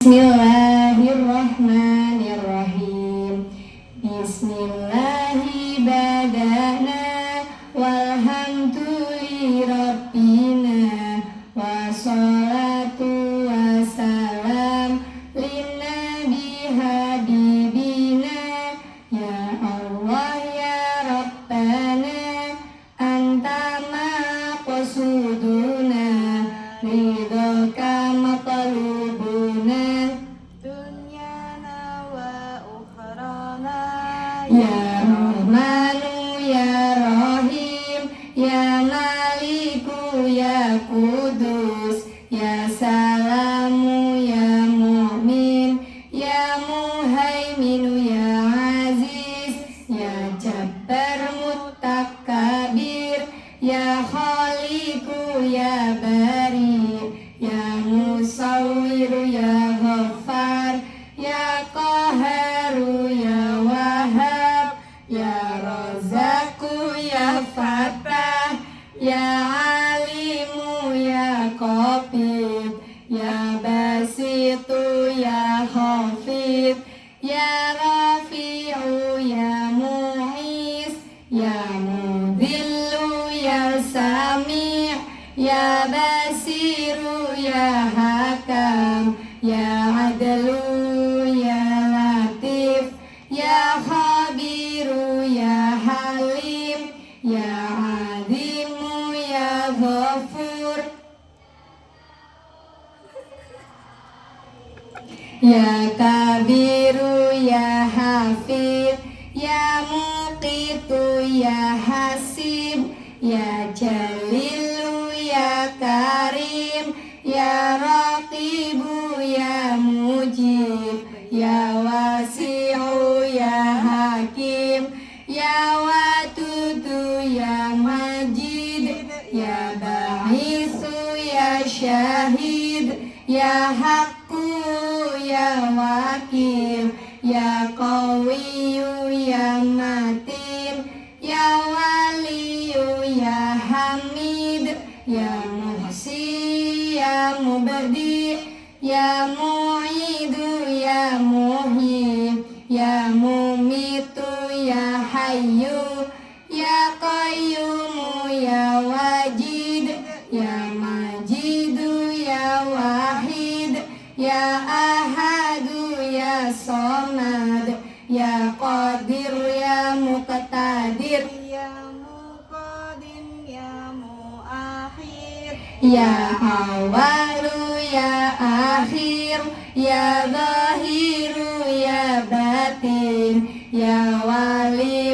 Bismillahirrahmanirrahim. Bismillahi badana walhamdulillirabbina wassalatu wassalam linnabi habibina ya Allah ya Rabbana anta maqsuduna ridhoka matlubuna ya Rahmanu ya Rahim ya Maliku ya Kudus ya Salamu ya Mu'min ya Muhaiminu ya Aziz ya Jabbar Mutakabir ya Khaliku ya Bari ya Musawwiru ya Ghaffar ya Qaharu ya Wahhab ya Razzaqu ya Fattah ya Alimu ya Qabid ya Basitu ya Khafid ya Rafi'u ya Mu'is ya Mudhillu ya Sami' ya Basiru ya Hakam ya Adlu ya Latif ya Khabiru ya Halim ya Azimu ya Ghafur ya Kabiru ya Hafid ya Muqitu ya Hasib ya Jalilu ya Karim ya Raqibu ya Mujib ya Wasi'u ya Hakim ya Wadudu ya Majid ya Ba'isu ya Syahid ya Haqqu ya Wakil ya Qawiyu ya Matin ya Waliyu ya Hamid ya Muhsi ya Mubdi ya Mu'idu ya Muhyi ya Mumitu ya Hayyu ya Qayyumu ya Wajid ya Majidu ya Wahid ya Ahadu ya Somad ya Qadir ya Muqtadir ya Muqaddim ya Muakhir ya Awalu ya Akhir ya Zahiru ya Batin ya Wali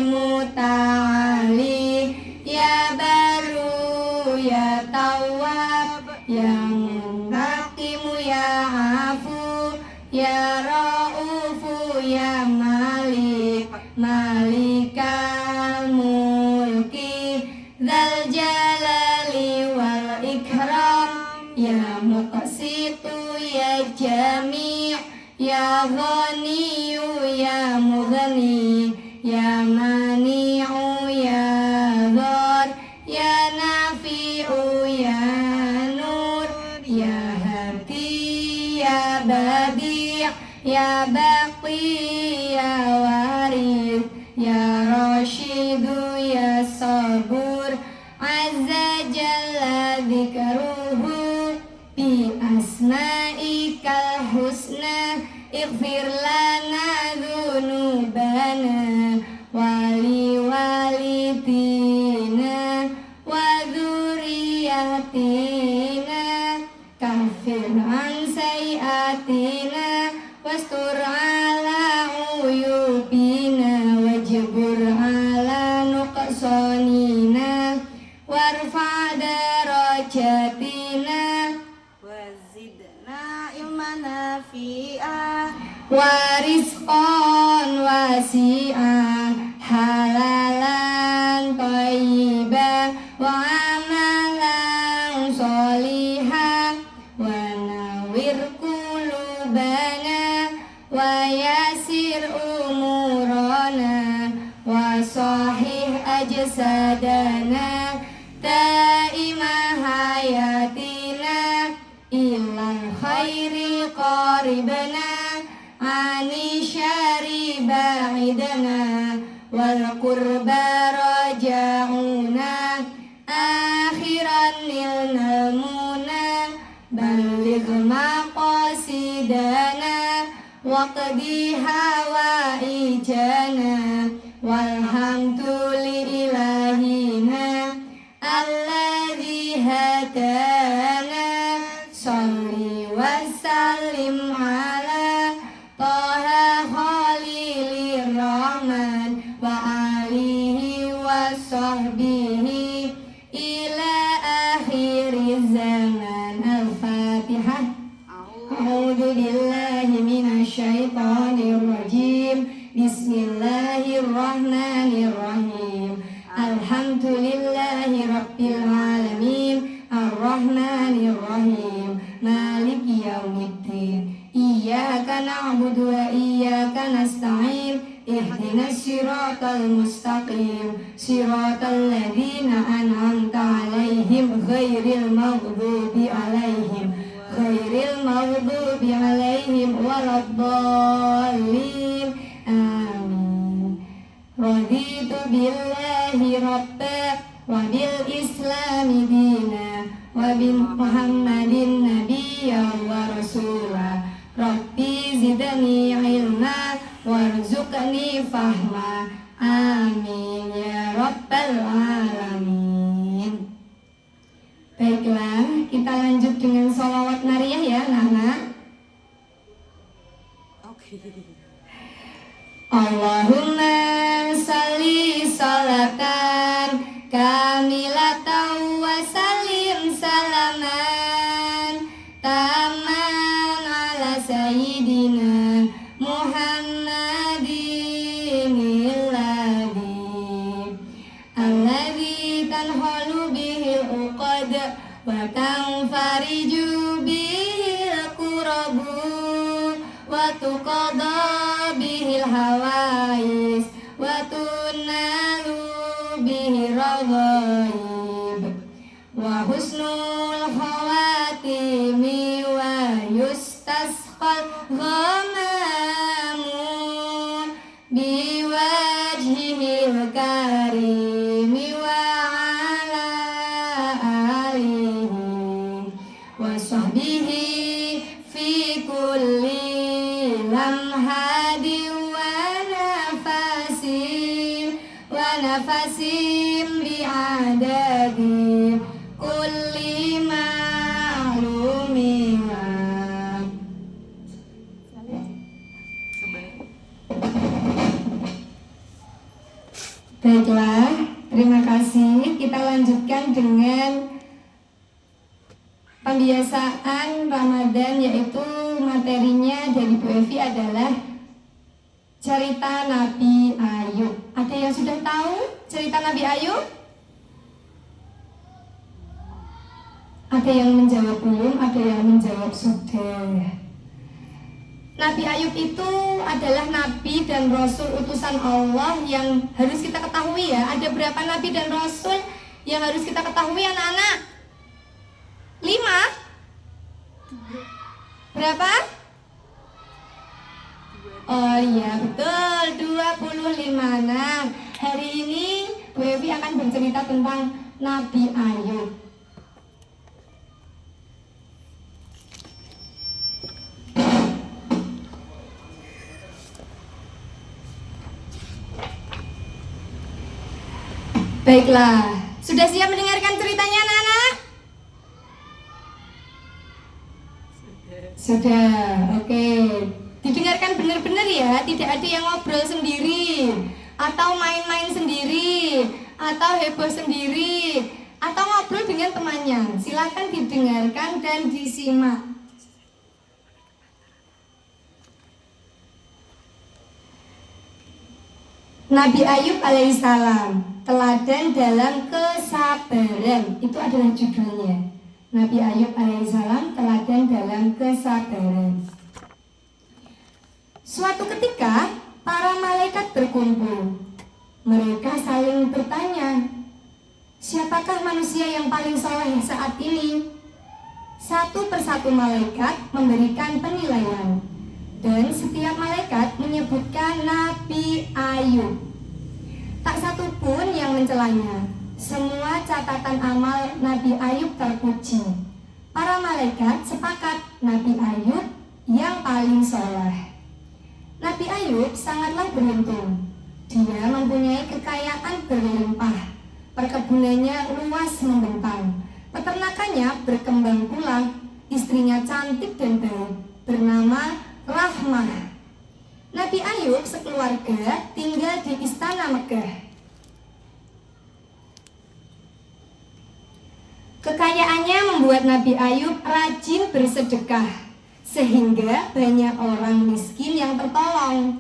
Muta'ali ya Baru ya Tawwab ya Muntaqimu ya Afu ya Ra'ufu ya Malik Malikal Mulki Dzal Jalali wal Ikram ya Muqsitu ya Jami' ya Ghaniyu ya Mughni ya Mani'u ya Dhar ya Nafi'u ya Nur ya Hadi ya Badi' ya Baqi ya Warith ya Rashidu ya Sabur Azza Jalla Dzikruhu bi asma'ikal husna ighfir lana dzunubana wali walidina wa dzurriyyatina kafir an sayiatina wastur ala uyubina wajbur ala nuqsanina warfa darajatina wazidna ilman nafi'a warizqan wasi'a halalan thayyiban wa amalan sholihan wa nawwir qulubana wa yasir umurana wa sahih ajsadana daima hayatina ilal khairi qad قاربنا عن الشر باعدنا والقرب راجعونا آخرا نلنا المنى بلغ مقاصدنا واقضي حوائجنا والحمد لإلهنا الذي هدانا صل وسلم على طه خليل الرحمن وآله وصحبه إلى آخر الزمان. الفاتحة. أعوذ بالله من الشيطان الرجيم. بسم الله الرحمن الرحيم. الحمد لله رب العالمين الرحمن الرحيم مالك يوم الدين إياك نعبد وإياك نستعين اهدنا الصراط المستقيم صراط الذين أنعمت عليهم غير المغضوب عليهم ولا الضالين آمين. رضيت بالله ربا وبالإسلام دينا وبمحمد نبيا ورسولا ربي زدني علما وارزقني فهما amin ya rabbal alamin. Baiklah, kita lanjut dengan sholawat nariyah ya anak-anak. Allahumma salli salatan kamilatan wa salim salaman taman ala sayyidina Muhammadin alladhi tanhalu bihil uqad wa tanfariju bihil kurabu wa tuqada bihil hawais wa tunalu bihil raghaib wa husnul khawatimi wa yustasqal ghamamu biwajhihil karimi wa ala alihi wa sahbihi fi kulli lamhadi wa nafasim bi'adadi kulli ma'lumin. Baiklah, terima kasih. Kita lanjutkan dengan pembiasaan Ramadan, yaitu materinya dari Bu Evi adalah cerita Nabi Ayub. Ada yang sudah tahu cerita Nabi Ayub? Ada yang menjawab belum, ada yang menjawab sudah. Nabi Ayub itu adalah nabi dan rasul utusan Allah yang harus kita ketahui ya. Ada berapa nabi dan rasul yang harus kita ketahui anak-anak? 5? Berapa? Oh iya betul, 25. Nah, hari ini Bu Evi akan bercerita tentang Nabi Ayub. Baiklah, sudah siap mendengarkan ceritanya anak-anak? Sudah, oke. Didengarkan benar-benar ya, tidak ada yang ngobrol sendiri atau main-main sendiri atau heboh sendiri atau ngobrol dengan temannya. Silakan didengarkan dan disimak. Nabi Ayub alaihissalam, teladan dalam kesabaran, itu adalah judulnya. Nabi Ayub alaihissalam, teladan dalam kesabaran. Suatu ketika, para malaikat berkumpul. Mereka saling bertanya, siapakah manusia yang paling soleh saat ini? Satu persatu malaikat memberikan penilaian, dan setiap malaikat menyebutkan Nabi Ayub. Tak satu pun yang mencelanya. Semua catatan amal Nabi Ayub terpuji. Para malaikat sepakat Nabi Ayub yang paling soleh. Nabi Ayub sangatlah beruntung. Dia mempunyai kekayaan berlimpah. Perkebunannya luas membentang. Peternakannya berkembang pula. Istrinya cantik dan baik, bernama Rahmah. Nabi Ayub sekeluarga tinggal di istana megah. Kekayaannya membuat Nabi Ayub rajin bersedekah, sehingga banyak orang miskin yang tertolong.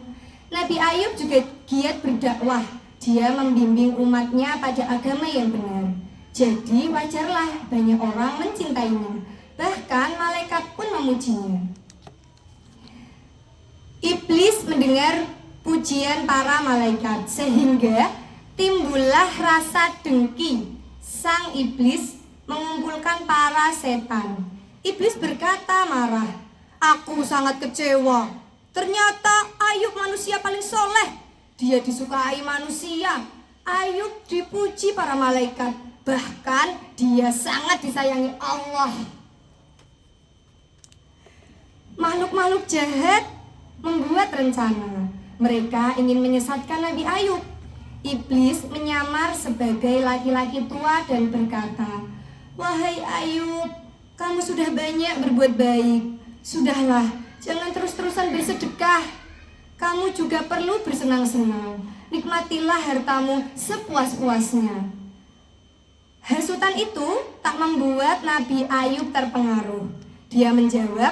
Nabi Ayub juga giat berdakwah. Dia membimbing umatnya pada agama yang benar. Jadi wajarlah banyak orang mencintainya. Bahkan malaikat pun memujinya. Iblis mendengar pujian para malaikat, sehingga timbullah rasa dengki. Sang iblis mengumpulkan para setan. Iblis berkata marah, "Aku sangat kecewa. Ternyata Ayub manusia paling soleh. Dia disukai manusia. Ayub dipuji para malaikat. Bahkan dia sangat disayangi Allah." Makhluk-makhluk jahat membuat rencana. Mereka ingin menyesatkan Nabi Ayub. Iblis menyamar sebagai laki-laki tua dan berkata, "Wahai Ayub, kamu sudah banyak berbuat baik. Sudahlah, jangan terus-terusan bersedekah. Kamu juga perlu bersenang-senang. Nikmatilah hartamu sepuas-puasnya." Hasutan itu tak membuat Nabi Ayub terpengaruh. Dia menjawab,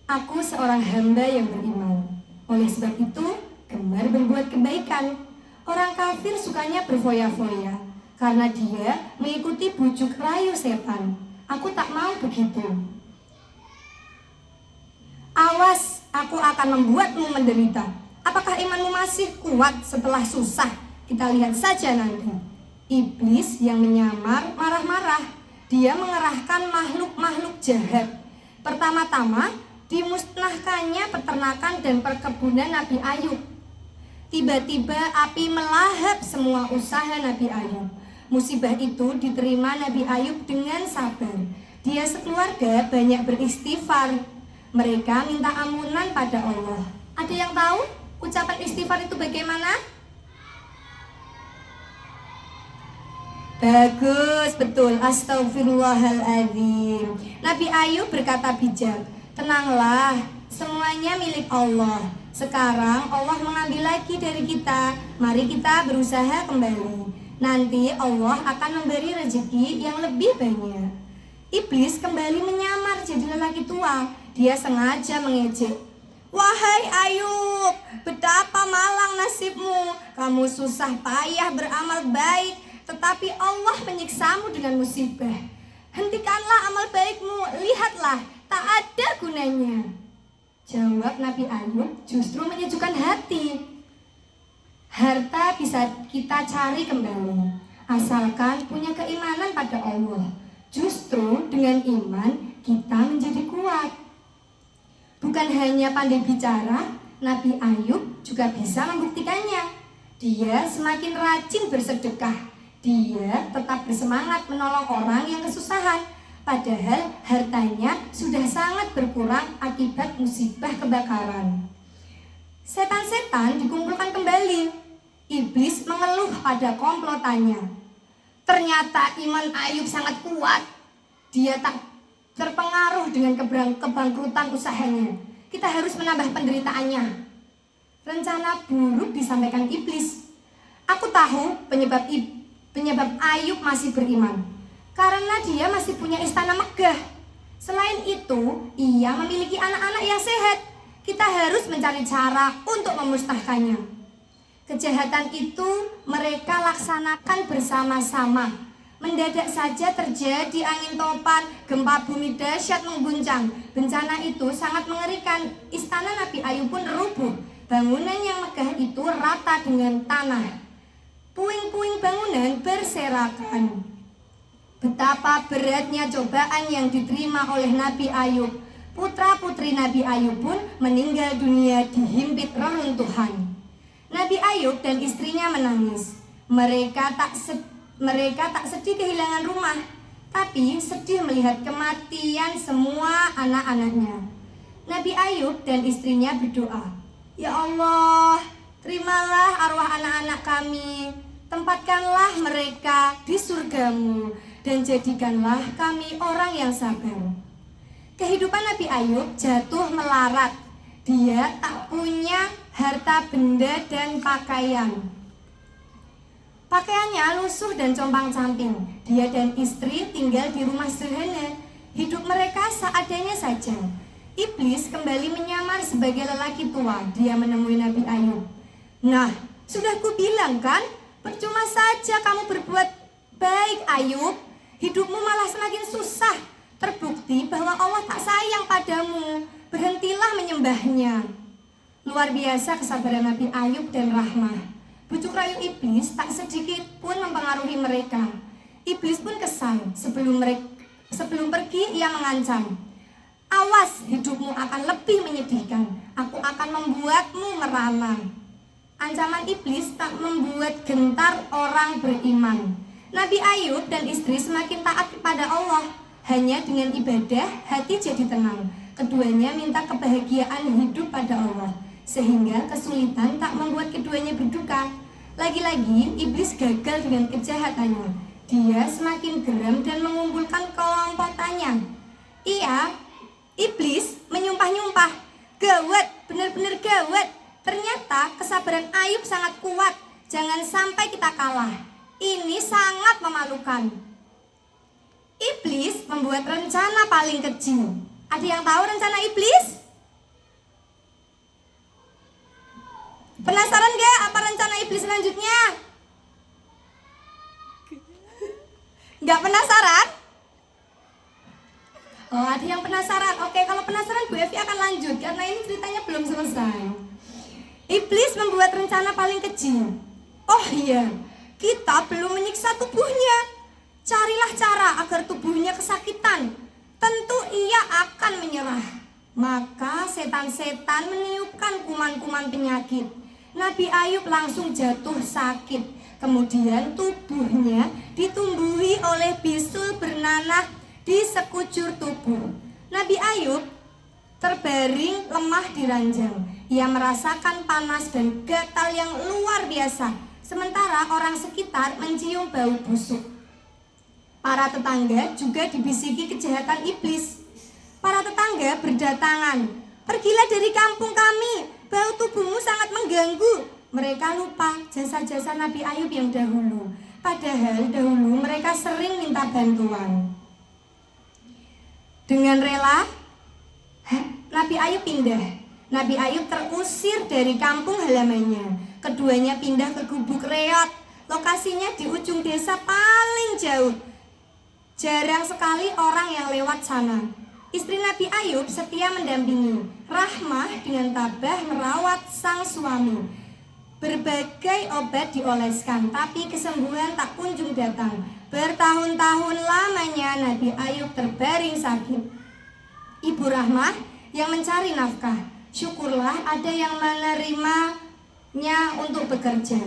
"Aku seorang hamba yang beriman. Oleh sebab itu, gemar berbuat kebaikan. Orang kafir sukanya berfoya-foya, karena dia mengikuti bujuk rayu setan. Aku tak mau begitu. Awas, aku akan membuatmu menderita. Apakah imanmu masih kuat setelah susah? Kita lihat saja nanti." Iblis yang menyamar marah-marah. Dia mengerahkan makhluk-makhluk jahat. Pertama-tama, dimusnahkannya peternakan dan perkebunan Nabi Ayub. Tiba-tiba api melahap semua usaha Nabi Ayub. Musibah itu diterima Nabi Ayub dengan sabar. Dia sekeluarga banyak beristighfar. Mereka minta ampunan pada Allah. Ada yang tahu ucapan istighfar itu bagaimana? Bagus, betul. Astaghfirullahaladzim. Nabi Ayub berkata bijak, "Tenanglah, semuanya milik Allah. Sekarang Allah mengambil lagi dari kita. Mari kita berusaha kembali. Nanti Allah akan memberi rezeki yang lebih banyak." Iblis kembali menyamar jadi lelaki tua. Dia sengaja mengejek, "Wahai Ayub, betapa malang nasibmu. Kamu susah payah beramal baik, tetapi Allah menyiksamu dengan musibah. Hentikanlah amal baikmu, lihatlah, tak ada gunanya." Jawab Nabi Ayub justru menyejukkan hati. Harta bisa kita cari kembali, asalkan punya keimanan pada Allah. Justru dengan iman kita menjadi kuat. Bukan hanya pandai bicara, Nabi Ayub juga bisa membuktikannya. Dia semakin rajin bersedekah. Dia tetap bersemangat menolong orang yang kesusahan, padahal hartanya sudah sangat berkurang akibat musibah kebakaran. Setan-setan dikumpulkan kembali. Iblis mengeluh pada komplotannya. Ternyata iman Ayub sangat kuat. Dia tak terpengaruh dengan kebangkrutan usahanya. Kita harus menambah penderitaannya. Rencana buruk disampaikan iblis. Aku tahu penyebab Ayub masih beriman, karena dia masih punya istana megah. Selain itu, ia memiliki anak-anak yang sehat. Kita harus mencari cara untuk memusnahkannya. Kejahatan itu mereka laksanakan bersama-sama. Mendadak saja terjadi angin topan, gempa bumi dahsyat mengguncang. Bencana itu sangat mengerikan. Istana Nabi Ayub pun rubuh. Bangunan yang megah itu rata dengan tanah. Puing-puing bangunan berserakan. Betapa beratnya cobaan yang diterima oleh Nabi Ayub. Putra-putri Nabi Ayub pun meninggal dunia dihimpit reruntuhan. Nabi Ayub dan istrinya menangis. Mereka tak sedih kehilangan rumah, tapi sedih melihat kematian semua anak-anaknya. Nabi Ayub dan istrinya berdoa, "Ya Allah, terimalah arwah anak-anak kami, tempatkanlah mereka di surgamu, dan jadikanlah kami orang yang sabar." Kehidupan Nabi Ayub jatuh melarat. Dia tak punya harta benda dan pakaian. Pakaiannya lusuh dan compang-camping. Dia dan istri tinggal di rumah sederhana. Hidup mereka seadanya saja. Iblis kembali menyamar sebagai lelaki tua. Dia menemui Nabi Ayub. "Nah, sudah kubilang kan, percuma saja kamu berbuat baik, Ayub. Hidupmu malah semakin susah. Terbukti bahwa Allah tak sayang padamu. Berhentilah menyembahnya." Luar biasa kesabaran Nabi Ayub dan rahmah. Bujuk rayu iblis tak sedikit pun mempengaruhi mereka. Iblis pun kesal. Sebelum pergi ia mengancam, "Awas, hidupmu akan lebih menyedihkan. Aku akan membuatmu merana." Ancaman iblis tak membuat gentar orang beriman. Nabi Ayub dan istri semakin taat kepada Allah. Hanya dengan ibadah hati jadi tenang. Keduanya minta kebahagiaan hidup pada Allah, sehingga kesulitan tak membuat keduanya berduka. Lagi-lagi iblis gagal dengan kejahatannya. Dia semakin geram dan mengumpulkan kelompok tanya. Iblis menyumpah-nyumpah, "Gawat, benar-benar gawat. Ternyata kesabaran Ayub sangat kuat. Jangan sampai kita kalah. Ini sangat memalukan." Iblis membuat rencana paling kecil. Ada yang tahu rencana iblis? Penasaran gak apa rencana iblis selanjutnya? Gak penasaran? Oh, ada yang penasaran. Oke, kalau penasaran Bu Evi akan lanjut karena ini ceritanya belum selesai. Iblis membuat rencana paling kecil. Oh iya, kita belum menyiksa tubuhnya. Carilah cara agar tubuhnya kesakitan. Tentu ia akan menyerah. Maka setan-setan meniupkan kuman-kuman penyakit. Nabi Ayub langsung jatuh sakit. Kemudian tubuhnya ditumbuhi oleh bisul bernanah di sekujur tubuh. Nabi Ayub terbaring lemah di ranjang. Ia merasakan panas dan gatal yang luar biasa. Sementara orang sekitar mencium bau busuk. Para tetangga juga dibisiki kejahatan iblis. Para tetangga berdatangan, "Pergilah dari kampung kami, bau tubuhmu sangat mengganggu." Mereka lupa jasa-jasa Nabi Ayub yang dahulu. Padahal dahulu mereka sering minta bantuan. Dengan rela, Nabi Ayub pindah. Nabi Ayub terusir dari kampung halamannya. Keduanya pindah ke Gubuk Reot. Lokasinya di ujung desa paling jauh. Jarang sekali orang yang lewat sana. Istri Nabi Ayub setia mendampingi. Rahmah dengan tabah merawat sang suami. Berbagai obat dioleskan, tapi kesembuhan tak kunjung datang. Bertahun-tahun lamanya Nabi Ayub terbaring sakit. Ibu Rahmah yang mencari nafkah. Syukurlah ada yang menerimanya untuk bekerja.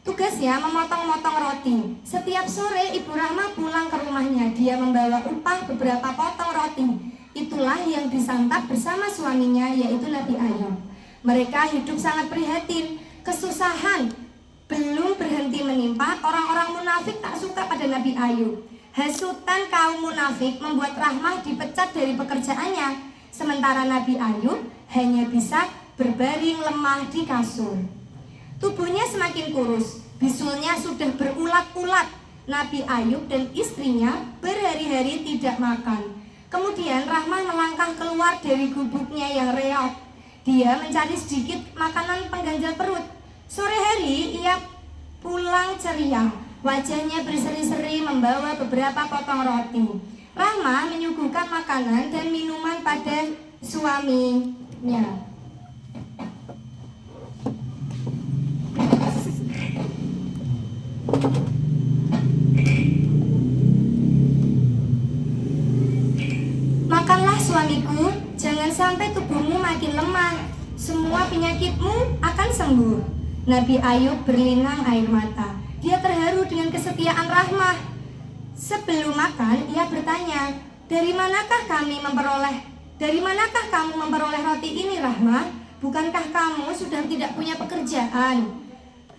Tugasnya memotong-motong roti. Setiap sore Ibu Rahmah pulang ke rumahnya. Dia membawa upah beberapa potong roti. Itulah yang disantap bersama suaminya, yaitu Nabi Ayub. Mereka hidup sangat prihatin. Kesusahan belum berhenti menimpa orang-orang munafik tak suka pada Nabi Ayub. Hasutan kaum munafik membuat Rahmah dipecat dari pekerjaannya. Sementara Nabi Ayub hanya bisa berbaring lemah di kasur. Tubuhnya semakin kurus, bisulnya sudah berulat-ulat. Nabi Ayub dan istrinya berhari-hari tidak makan. Kemudian Rahmah melangkah keluar dari gubuknya yang reot. Dia mencari sedikit makanan pengganjal perut. Sore hari ia pulang ceria. Wajahnya berseri-seri membawa beberapa potong roti. Rahmah menyuguhkan makanan dan minuman pada suaminya. tubuhmu makin lemah, semua penyakitmu akan sembuh. Nabi Ayub berlinang air mata. Dia terharu dengan kesetiaan Rahmah. Sebelum makan, ia bertanya, Dari manakah kamu memperoleh roti ini, Rahmah? Bukankah kamu sudah tidak punya pekerjaan?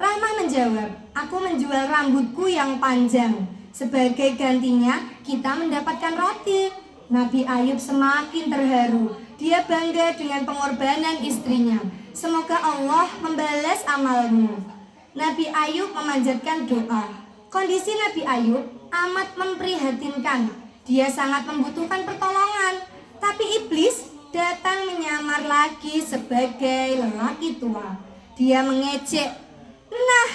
Rahmah menjawab, aku menjual rambutku yang panjang. Sebagai gantinya, kita mendapatkan roti. Nabi Ayub semakin terharu. Dia bangga dengan pengorbanan istrinya. Semoga Allah membalas amalmu. Nabi Ayub memanjatkan doa. Kondisi Nabi Ayub amat memprihatinkan. Dia sangat membutuhkan pertolongan. Tapi iblis datang menyamar lagi sebagai lelaki tua. Dia mengejek, nah,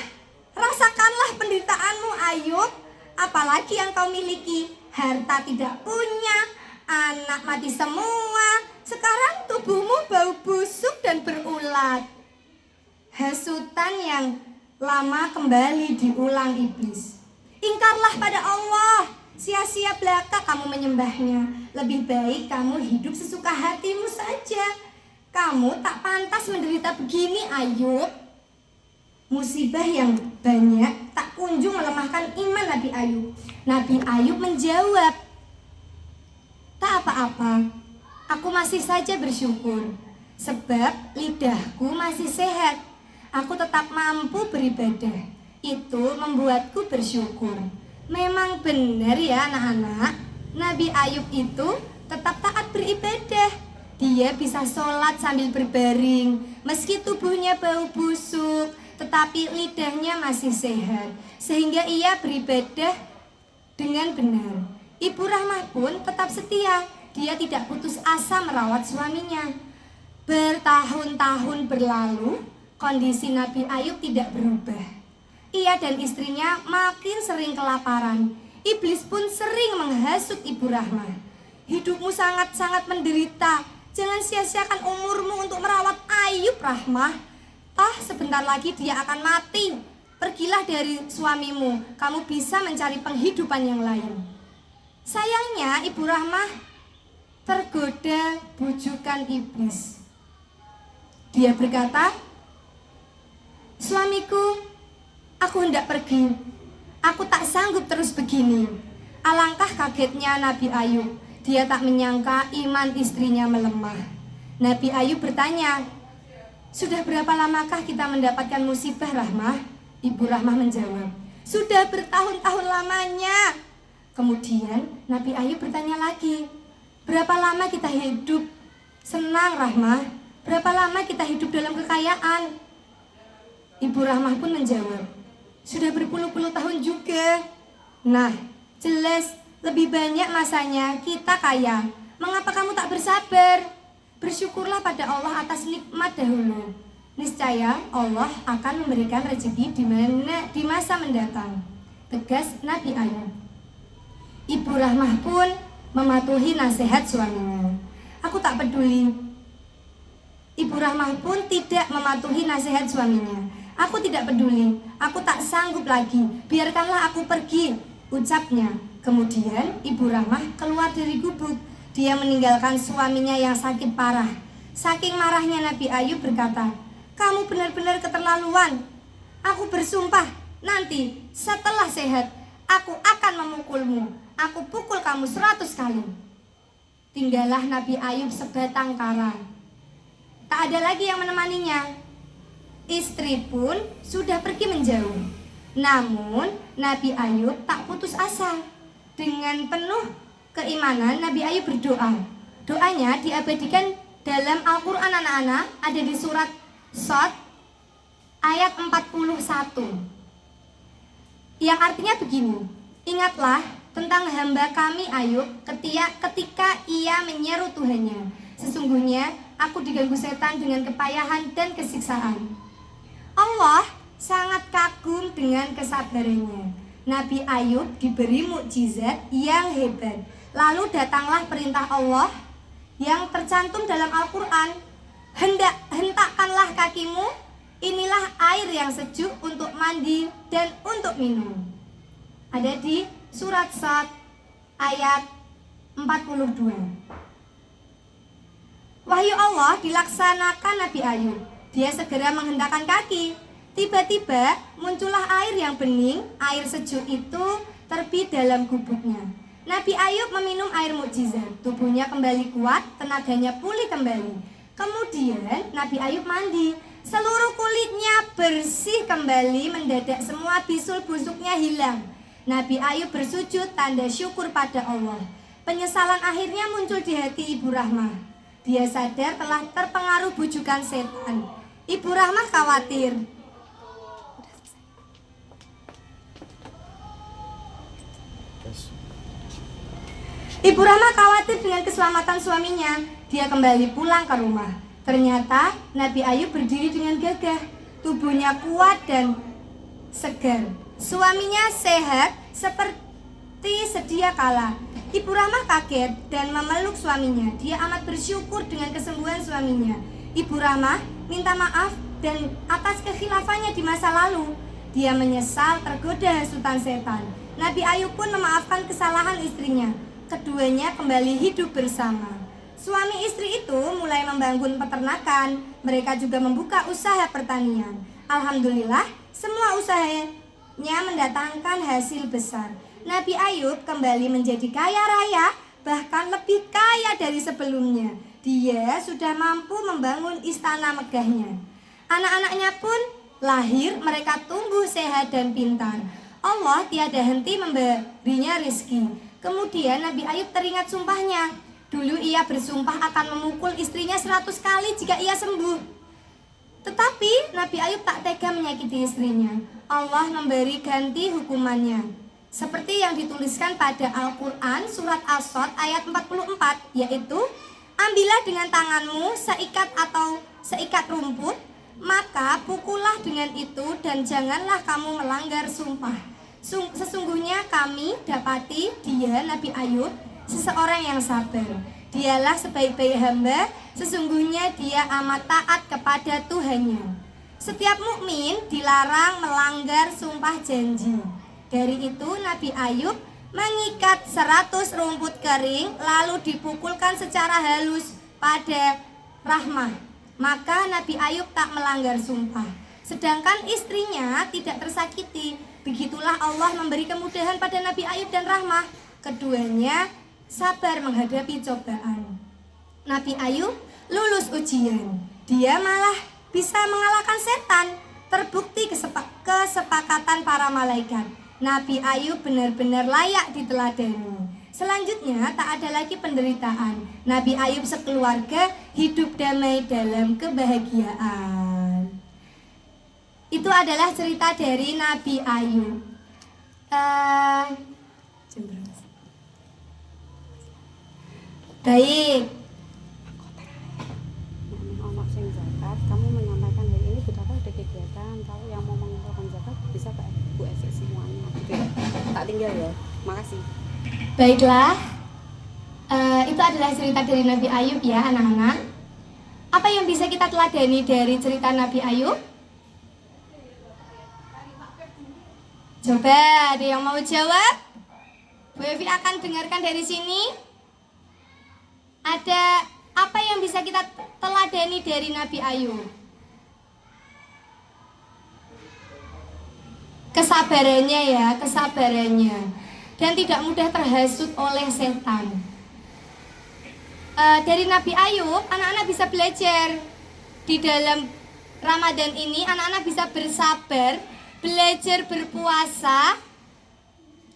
rasakanlah penderitaanmu Ayub. Apalagi yang kau miliki? Harta tidak punya, anak mati semua. Sekarang tubuhmu bau busuk dan berulat. Hasutan yang lama kembali diulang iblis. Ingkarlah pada Allah. Sia-sia belaka kamu menyembahnya. Lebih baik kamu hidup sesuka hatimu saja. Kamu tak pantas menderita begini Ayub. Musibah yang banyak tak kunjung melemahkan iman Nabi Ayub. Nabi Ayub menjawab, tak apa-apa, aku masih saja bersyukur. Sebab lidahku masih sehat. Aku tetap mampu beribadah. Itu membuatku bersyukur. Memang benar ya anak-anak, Nabi Ayub itu tetap taat beribadah. Dia bisa sholat sambil berbaring. Meski tubuhnya bau busuk, tetapi lidahnya masih sehat, sehingga ia beribadah dengan benar. Ibu Rahmah pun tetap setia. Dia tidak putus asa merawat suaminya. Bertahun-tahun berlalu, kondisi Nabi Ayub tidak berubah. Ia dan istrinya makin sering kelaparan. Iblis pun sering menghasut Ibu Rahmah. Hidupmu sangat-sangat menderita. Jangan sia-siakan umurmu untuk merawat Ayub, Rahmah. Toh sebentar lagi dia akan mati. Pergilah dari suamimu. Kamu bisa mencari penghidupan yang lain. Sayangnya Ibu Rahmah tergoda bujukan iblis. Dia berkata, suamiku, aku hendak pergi. Aku tak sanggup terus begini. Alangkah kagetnya Nabi Ayub. Dia tak menyangka iman istrinya melemah. Nabi Ayub bertanya, sudah berapa lamakah kita mendapatkan musibah, Rahmah? Ibu Rahmah menjawab, sudah bertahun-tahun lamanya. Kemudian Nabi Ayub bertanya lagi, berapa lama kita hidup senang, Rahmah? Berapa lama kita hidup dalam kekayaan? Ibu Rahmah pun menjawab, sudah berpuluh-puluh tahun juga. Nah, jelas lebih banyak masanya kita kaya. Mengapa kamu tak bersabar? Bersyukurlah pada Allah atas nikmat dahulu. Niscaya Allah akan memberikan rezeki di masa mendatang. Tegas Nabi Ayub. Ibu Rahmah pun mematuhi nasihat suaminya. Aku tak peduli. Ibu Rahmah pun tidak mematuhi nasihat suaminya. Aku tidak peduli, aku tak sanggup lagi, biarkanlah aku pergi, ucapnya. Kemudian Ibu Rahmah keluar dari gubuk. Dia meninggalkan suaminya yang sakit parah. Saking marahnya Nabi Ayub berkata, kamu benar-benar keterlaluan. Aku bersumpah, nanti setelah sehat, aku akan memukulmu. Aku pukul kamu 100 kali. Tinggallah Nabi Ayub sebatang kara. Tak ada lagi yang menemaninya. Istri pun sudah pergi menjauh. Namun Nabi Ayub tak putus asa. Dengan penuh keimanan Nabi Ayub berdoa. Doanya diabadikan dalam Al-Quran anak-anak. Ada di surat Shad ayat 41, yang artinya begini, ingatlah tentang hamba kami Ayub ketika ia menyeru Tuhannya. Sesungguhnya aku diganggu setan dengan kepayahan dan kesiksaan. Allah sangat kagum dengan kesabarannya. Nabi Ayub diberi mukjizat yang hebat. Lalu datanglah perintah Allah yang tercantum dalam Al-Quran. Hentakkanlah kakimu, inilah air yang sejuk untuk mandi dan untuk minum. Ada di surat Shad ayat 42. Wahyu Allah dilaksanakan Nabi Ayub. Dia segera menghentakkan kaki. Tiba-tiba muncullah air yang bening. Air sejuk itu terbit dalam gubuknya. Nabi Ayub meminum air mukjizat. Tubuhnya kembali kuat, tenaganya pulih kembali. Kemudian Nabi Ayub mandi. Seluruh kulitnya bersih kembali, mendadak semua bisul busuknya hilang. Nabi Ayub bersujud tanda syukur pada Allah. Penyesalan akhirnya muncul di hati Ibu Rahmah. Dia sadar telah terpengaruh bujukan setan. Ibu Rahmah khawatir. Ibu Rahmah khawatir dengan keselamatan suaminya. Dia kembali pulang ke rumah. Ternyata Nabi Ayub berdiri dengan gagah. Tubuhnya kuat dan segar. Suaminya sehat seperti sedia kala. Ibu Rahmah kaget dan memeluk suaminya. Dia amat bersyukur dengan kesembuhan suaminya. Ibu Rahmah minta maaf dan atas kekhilafannya di masa lalu. Dia menyesal tergoda hasutan setan. Nabi Ayub pun memaafkan kesalahan istrinya. Keduanya kembali hidup bersama. Suami istri itu mulai membangun peternakan. Mereka juga membuka usaha pertanian. Alhamdulillah, semua usahanya mendatangkan hasil besar. Nabi Ayub kembali menjadi kaya raya, bahkan lebih kaya dari sebelumnya. Dia sudah mampu membangun istana megahnya. Anak-anaknya pun lahir, mereka tumbuh sehat dan pintar. Allah tiada henti memberinya rezeki. Kemudian Nabi Ayub teringat sumpahnya. Dulu ia bersumpah akan memukul istrinya 100 kali jika ia sembuh. Tetapi Nabi Ayub tak tega menyakiti istrinya. Allah memberi ganti hukumannya. Seperti yang dituliskan pada Al-Quran surat As-Sod ayat 44, yaitu ambillah dengan tanganmu seikat rumput, maka pukullah dengan itu dan janganlah kamu melanggar sumpah. Sesungguhnya kami dapati dia Nabi Ayub seseorang yang sabar. Dialah sebaik-baik hamba, sesungguhnya dia amat taat kepada Tuhannya. Setiap mukmin dilarang melanggar sumpah janji. Dari itu Nabi Ayub mengikat 100 rumput kering lalu dipukulkan secara halus pada Rahmah. Maka Nabi Ayub tak melanggar sumpah. Sedangkan istrinya tidak tersakiti. Begitulah Allah memberi kemudahan pada Nabi Ayub dan Rahmah. Keduanya sabar menghadapi cobaan. Nabi Ayub lulus ujian. Dia malah bisa mengalahkan setan. Terbukti kesepakatan para malaikat. Nabi Ayub benar-benar layak diteladani. Selanjutnya tak ada lagi penderitaan. Nabi Ayub sekeluarga hidup damai dalam kebahagiaan. Itu adalah cerita dari Nabi Ayub. Baik. Kamu menyampaikan hari ini betapa ada kegiatan. Kalau yang mau mengumpulkan zakat bisa ke Bu Evi semuanya. Oke. Tak tinggal ya. Makasih. Baiklah. Itu adalah cerita dari Nabi Ayub ya anak-anak. Apa yang bisa kita teladani dari cerita Nabi Ayub? Coba ada yang mau jawab? Bu Evi akan dengarkan dari sini. Ada apa yang bisa kita teladani dari Nabi Ayub? Kesabarannya ya, kesabarannya. Dan tidak mudah terhasut oleh setan. Dari Nabi Ayub, anak-anak bisa belajar. Di dalam Ramadan ini, anak-anak bisa bersabar, belajar berpuasa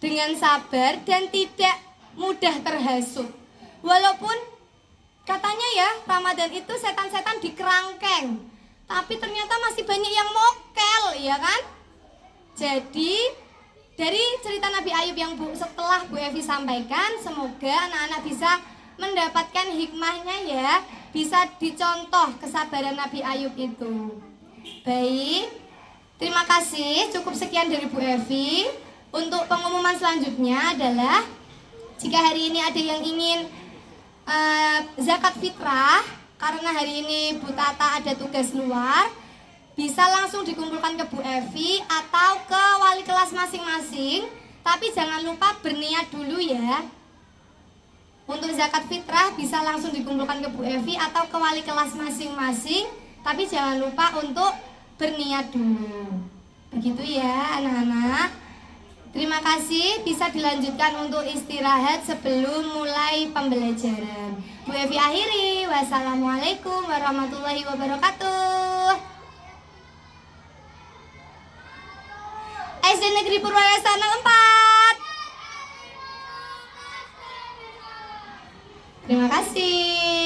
dengan sabar dan tidak mudah terhasut. Walaupun katanya ya, Ramadan itu setan-setan dikerangkeng, tapi ternyata masih banyak yang mokel, ya kan? Jadi, dari cerita Nabi Ayub yang setelah Bu Evi sampaikan, semoga anak-anak bisa mendapatkan hikmahnya ya, bisa dicontoh kesabaran Nabi Ayub itu. Baik, terima kasih. Cukup sekian dari Bu Evi. Untuk pengumuman selanjutnya adalah jika hari ini ada yang ingin zakat fitrah, karena hari ini Bu Tata ada tugas luar, bisa langsung dikumpulkan ke Bu Evi atau ke wali kelas masing-masing. Tapi jangan lupa berniat dulu ya. Untuk zakat fitrah bisa langsung dikumpulkan ke Bu Evi atau ke wali kelas masing-masing, tapi jangan lupa untuk berniat dulu. Begitu ya anak-anak. Terima kasih, bisa dilanjutkan untuk istirahat sebelum mulai pembelajaran. Bu Evi akhiri, wassalamualaikum warahmatullahi wabarakatuh. SD Negeri Purwayasa 4. Terima kasih.